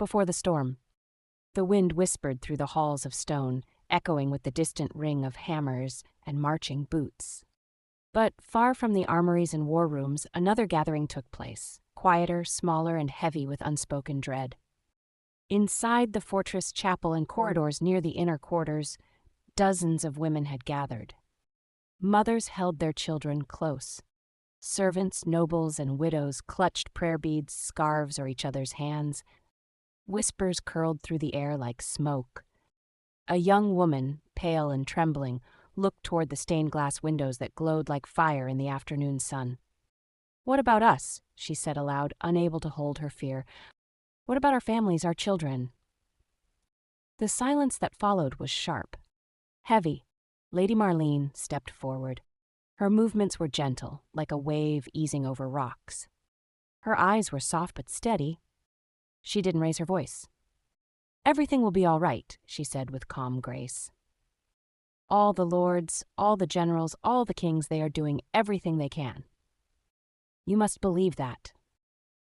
before the storm. The wind whispered through the halls of stone, echoing with the distant ring of hammers and marching boots. But far from the armories and war rooms, another gathering took place, quieter, smaller, and heavy with unspoken dread. Inside the fortress chapel and corridors near the inner quarters, dozens of women had gathered. Mothers held their children close. Servants, nobles, and widows clutched prayer beads, scarves, or each other's hands. Whispers curled through the air like smoke. A young woman, pale and trembling, looked toward the stained glass windows that glowed like fire in the afternoon sun. "What about us?" she said aloud, unable to hold her fear. "What about our families, our children?" The silence that followed was sharp, heavy. Lady Marlene stepped forward. Her movements were gentle, like a wave easing over rocks. Her eyes were soft but steady. She didn't raise her voice. "Everything will be all right," she said with calm grace. "All the lords, all the generals, all the kings, they are doing everything they can. You must believe that."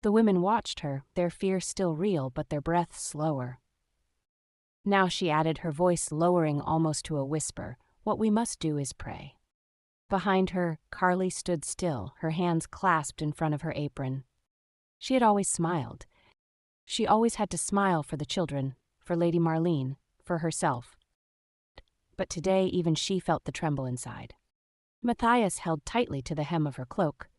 The women watched her, their fear still real, but their breath slower. Now she added, her voice lowering almost to a whisper, "What we must do is pray." Behind her, Carly stood still, her hands clasped in front of her apron. She had always smiled. She always had to smile for the children, for Lady Marlene, for herself. But today even she felt the tremble inside. Matthias held tightly to the hem of her cloak.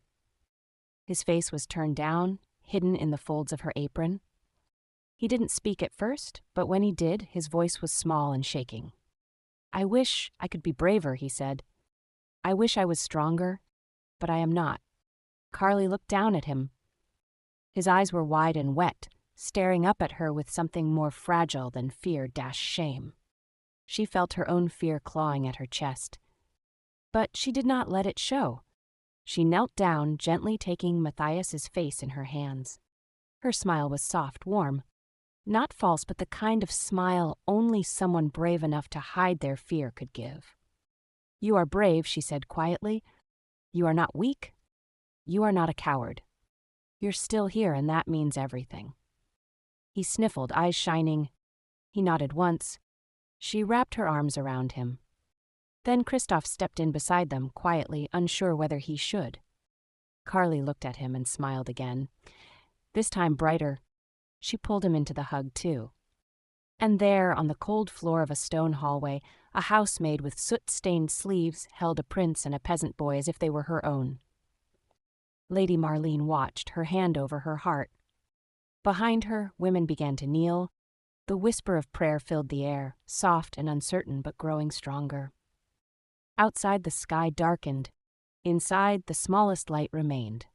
His face was turned down, hidden in the folds of her apron. He didn't speak at first, but when he did, his voice was small and shaking. "I wish I could be braver," he said. "I wish I was stronger, but I am not." Carly looked down at him. His eyes were wide and wet, staring up at her with something more fragile than fear-shame. She felt her own fear clawing at her chest. But she did not let it show. She knelt down, gently taking Matthias's face in her hands. Her smile was soft, warm. Not false, but the kind of smile only someone brave enough to hide their fear could give. "You are brave," she said quietly. "You are not weak. You are not a coward. You're still here, and that means everything." He sniffled, eyes shining. He nodded once. She wrapped her arms around him. Then Kristoff stepped in beside them, quietly, unsure whether he should. Carly looked at him and smiled again. This time brighter. She pulled him into the hug, too. And there, on the cold floor of a stone hallway, a housemaid with soot-stained sleeves held a prince and a peasant boy as if they were her own. Lady Marlene watched, her hand over her heart. Behind her, women began to kneel. The whisper of prayer filled the air, soft and uncertain but growing stronger. Outside, the sky darkened. Inside, the smallest light remained,